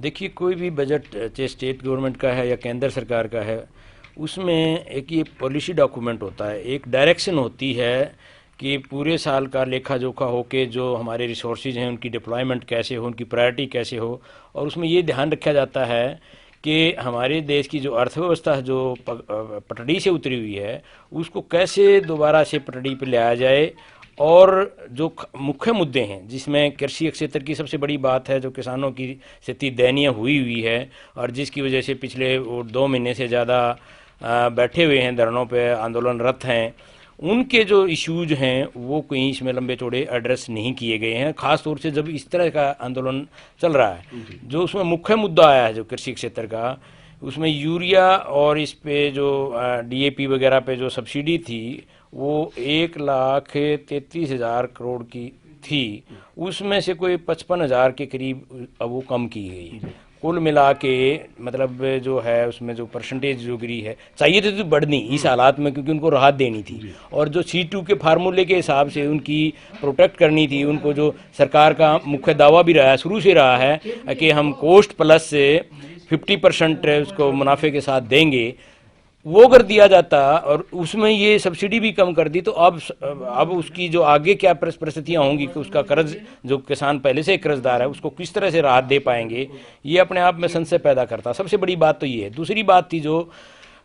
देखिए, कोई भी बजट चाहे स्टेट गवर्नमेंट का है या केंद्र सरकार का है, उसमें एक ये पॉलिसी डॉक्यूमेंट होता है, एक डायरेक्शन होती है कि पूरे साल का लेखा जोखा हो के जो हमारे रिसोर्सेज हैं उनकी डिप्लॉयमेंट कैसे हो, उनकी प्रायोरिटी कैसे हो। और उसमें ये ध्यान रखा जाता है कि हमारे देश की जो अर्थव्यवस्था जो पटड़ी से उतरी हुई है उसको कैसे दोबारा से पटड़ी पर लाया जाए। और जो मुख्य मुद्दे हैं जिसमें कृषि क्षेत्र की सबसे बड़ी बात है, जो किसानों की स्थिति दयनीय हुई है और जिसकी वजह से पिछले 2 महीने से ज़्यादा बैठे हुए हैं, धरनों पे आंदोलनरत हैं, उनके जो इश्यूज हैं वो कहीं इसमें लंबे चौड़े एड्रेस नहीं किए गए हैं। ख़ास तौर से जब इस तरह का आंदोलन चल रहा है, जो उसमें मुख्य मुद्दा आया है जो कृषि क्षेत्र का, उसमें यूरिया और इस पे जो डीएपी वगैरह पे जो सब्सिडी थी वो 1,33,000 करोड़ की थी, उसमें से कोई 55,000 के करीब अब वो कम की गई। कुल मिला के मतलब जो है उसमें जो परसेंटेज जो गिरी है, चाहिए तो बढ़नी इस हालात में, क्योंकि उनको राहत देनी थी और जो C2 के फार्मूले के हिसाब से उनकी प्रोटेक्ट करनी थी। उनको जो सरकार का मुख्य दावा भी रहा है, शुरू से रहा है कि हम कोस्ट प्लस से 50% उसको मुनाफे के साथ देंगे, वो अगर दिया जाता और उसमें ये सब्सिडी भी कम कर दी तो अब उसकी जो आगे क्या परिस्थितियाँ होंगी कि उसका कर्ज, जो किसान पहले से कर्जदार है, उसको किस तरह से राहत दे पाएंगे, ये अपने आप में संशय पैदा करता। सबसे बड़ी बात तो ये है। दूसरी बात थी जो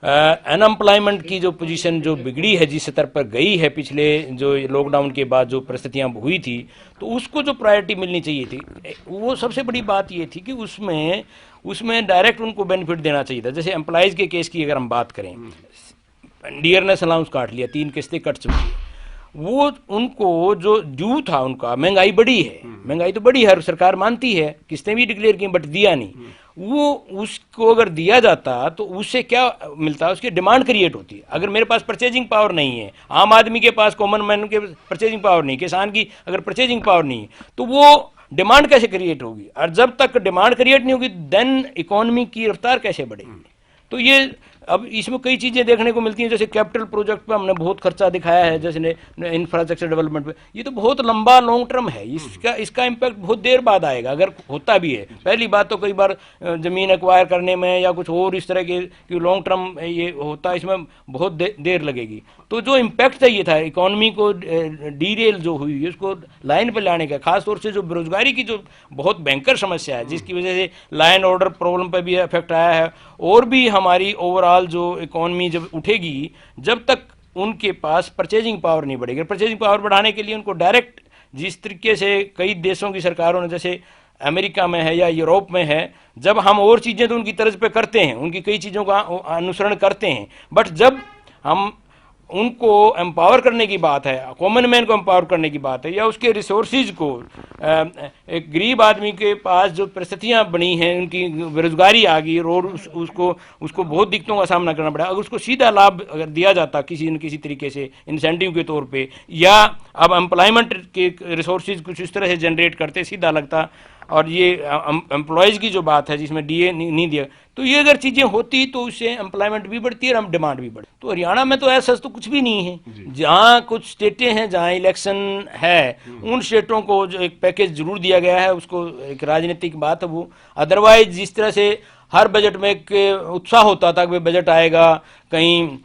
अनएम्प्लॉयमेंट की जो पोजीशन जो बिगड़ी है, जिस स्तर पर गई है पिछले जो लॉकडाउन के बाद जो परिस्थितियाँ हुई थी, तो उसको जो प्रायोरिटी मिलनी चाहिए थी, वो सबसे बड़ी बात ये थी कि उसमें डायरेक्ट उनको बेनिफिट देना चाहिए था। जैसे एम्प्लॉयज़ के केस की अगर हम बात करें, डियरनेस अलाउंस काट लिया, 3 किस्तें कट चुकी है, वो उनको जो ड्यू था उनका, महंगाई बढ़ी है, महंगाई तो बढ़ी है, सरकार मानती है, किस्तें भी डिक्लेयर की बट दिया नहीं, वो उसको अगर दिया जाता तो उससे क्या मिलता है, उसकी डिमांड क्रिएट होती है। अगर मेरे पास परचेजिंग पावर नहीं है, आम आदमी के पास, कॉमन मैन के परचेजिंग पावर नहीं, किसान की अगर परचेजिंग पावर नहीं है, तो वो डिमांड कैसे क्रिएट होगी, और जब तक डिमांड क्रिएट नहीं होगी देन इकोनॉमी की रफ्तार कैसे बढ़ेगी। तो ये अब इसमें कई चीज़ें देखने को मिलती हैं, जैसे कैपिटल प्रोजेक्ट पे हमने बहुत खर्चा दिखाया है, जैसे इंफ्रास्ट्रक्चर डेवलपमेंट पे, ये तो बहुत लंबा लॉन्ग टर्म है, इसका इम्पैक्ट बहुत देर बाद आएगा अगर होता भी है। पहली बात तो कई बार ज़मीन एक्वायर करने में या कुछ और इस तरह के लॉन्ग टर्म ये होता है, इसमें बहुत देर लगेगी। तो जो इम्पैक्ट चाहिए था इकोनॉमी को डीरेल जो हुई उसको लाइन पर लाने का, खासतौर से जो बेरोजगारी की जो बहुत भयंकर समस्या है, जिसकी वजह से लाइन ऑर्डर प्रॉब्लम पर भी इफेक्ट आया है, और भी हमारी ओवरऑल जो इकोनॉमी जब उठेगी, जब तक उनके पास परचेजिंग पावर नहीं बढ़ेगी। परचेजिंग पावर बढ़ाने के लिए उनको डायरेक्ट, जिस तरीके से कई देशों की सरकारों ने, जैसे अमेरिका में है या यूरोप में है, जब हम और चीज़ें तो उनकी तर्ज पे करते हैं, उनकी कई चीज़ों का अनुसरण करते हैं, बट जब हम उनको एम्पावर करने की बात है, कॉमन मैन को एम्पावर करने की बात है, या उसके रिसोर्सेज को, एक गरीब आदमी के पास जो परिस्थितियां बनी हैं, उनकी बेरोजगारी आ गई और उसको बहुत दिक्कतों का सामना करना पड़ा, अगर उसको सीधा लाभ अगर दिया जाता किसी न किसी तरीके से इंसेंटिव के तौर पे, या अब एम्प्लॉयमेंट के रिसोर्सेज कुछ इस तरह से जनरेट करते सीधा लगता, और ये एम्प्लॉयज़ की जो बात है जिसमें डीए नहीं दिया, तो ये अगर चीज़ें होती तो उससे एम्प्लॉयमेंट भी बढ़ती है और डिमांड भी बढ़ती। तो हरियाणा में तो ऐसा तो कुछ भी नहीं है। जहाँ कुछ स्टेटें हैं जहाँ इलेक्शन है, उन स्टेटों को जो एक पैकेज जरूर दिया गया है, उसको एक राजनीतिक बात है वो। अदरवाइज जिस तरह से हर बजट में एक उत्साह होता था कि बजट आएगा, कहीं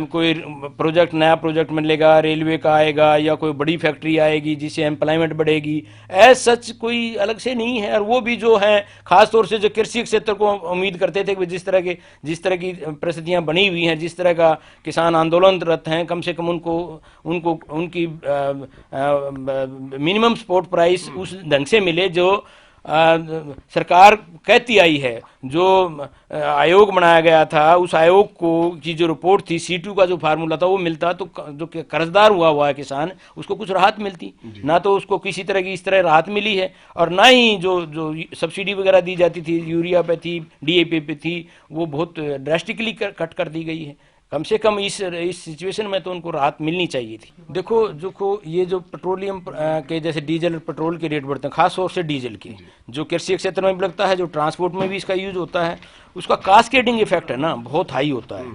कोई प्रोजेक्ट, नया प्रोजेक्ट मिलेगा, रेलवे का आएगा या कोई बड़ी फैक्ट्री आएगी जिससे एम्प्लॉयमेंट बढ़ेगी, एज सच कोई अलग से नहीं है। और वो भी जो है खास तौर से जो कृषि क्षेत्र को उम्मीद करते थे कि जिस तरह की परिस्थितियां बनी हुई हैं, जिस तरह का किसान आंदोलनरत हैं, कम से कम उनको उनकी मिनिमम सपोर्ट प्राइस उस ढंग से मिले जो सरकार कहती आई है। जो आयोग बनाया गया था, उस आयोग को की जो रिपोर्ट थी, C2 का जो फार्मूला था वो मिलता तो जो कर्जदार हुआ है किसान, उसको कुछ राहत मिलती। ना तो उसको किसी तरह की इस तरह राहत मिली है, और ना ही जो सब्सिडी वगैरह दी जाती थी, यूरिया पे थी, डीएपी पे थी, वो बहुत ड्रास्टिकली कट कर दी गई है। कम से कम इस सिचुएशन में तो उनको राहत मिलनी चाहिए थी। देखो ये जो पेट्रोलियम के जैसे डीजल और पेट्रोल के रेट बढ़ते हैं, खास तौर से डीजल के, जो कृषि क्षेत्र में भी लगता है, जो ट्रांसपोर्ट में भी इसका यूज होता है, उसका कास्केडिंग इफेक्ट है ना, बहुत हाई होता है।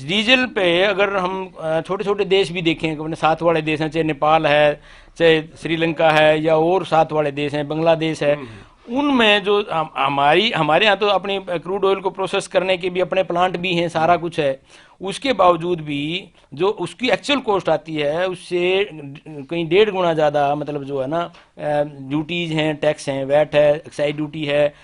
डीजल पे अगर हम छोटे छोटे देश भी देखें, अपने साथ वाले देश हैं, चाहे नेपाल है, चाहे श्रीलंका है, या और साथ वाले देश हैं, बांग्लादेश है, उनमें जो हमारे यहाँ तो अपनी क्रूड ऑयल को प्रोसेस करने के भी अपने प्लांट भी हैं, सारा कुछ है, उसके बावजूद भी जो उसकी एक्चुअल कॉस्ट आती है उससे कहीं 1.5 गुना ज़्यादा, मतलब जो है ना ड्यूटीज हैं, टैक्स हैं, वैट है, एक्साइज ड्यूटी है,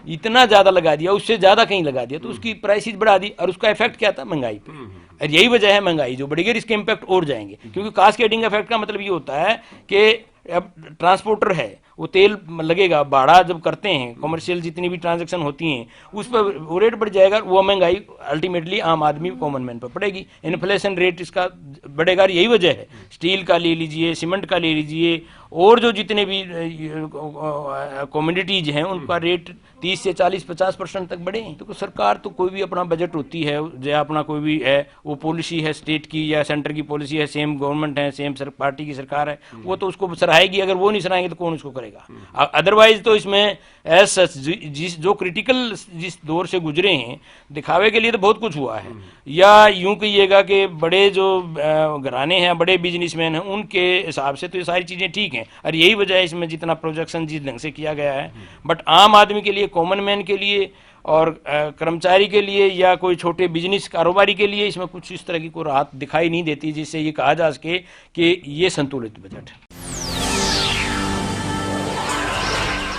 इतना ज़्यादा लगा दिया, उससे ज़्यादा कहीं लगा दिया, तो उसकी प्राइसेस बढ़ा दी, और उसका इफेक्ट क्या था? महंगाई पे। और यही वजह है, महंगाई जो बढ़ेगी इसके इम्पैक्ट और जाएंगे, क्योंकि कास्केडिंग इफेक्ट का मतलब ये होता है कि अब ट्रांसपोर्टर है, वो तेल लगेगा, भाड़ा जब करते हैं, कमर्शियल जितनी भी ट्रांजैक्शन होती हैं उस पर वो रेट बढ़ जाएगा, वो महंगाई अल्टीमेटली आम आदमी, कॉमन मैन पर पड़ेगी, इन्फ्लेशन रेट इसका बढ़ेगा। यही वजह है, स्टील का ले लीजिए, सीमेंट का ले लीजिए, और जो जितने भी कमोडिटीज हैं उनका रेट 30 से 40-50% तक बढ़े। तो सरकार तो कोई भी अपना बजट होती है, या अपना कोई भी है, वो पॉलिसी है स्टेट की या सेंटर की पॉलिसी है, सेम गवर्नमेंट है, सेम पार्टी की सरकार है, वो तो उसको सराहेगी। अगर वो नहीं सराहेंगे तो कौन उसको करेगा? अदरवाइज तो इसमें ऐसा जिस जो क्रिटिकल जिस दौर से गुजरे हैं, दिखावे के लिए तो बहुत कुछ हुआ है, या यूं कहिएगा कि बड़े जो घराने हैं, बड़े बिजनेसमैन हैं, उनके हिसाब से तो ये सारी चीज़ें ठीक हैं, और यही वजह है इसमें जितना प्रोजेक्शन जिस ढंग से किया गया है। बट आम आदमी के लिए, कॉमन मैन के लिए, और कर्मचारी के लिए, या कोई छोटे बिजनेस कारोबारी के लिए इसमें कुछ इस तरह की कोई राहत दिखाई नहीं देती जिससे ये कहा जा सके कि ये संतुलित बजट है।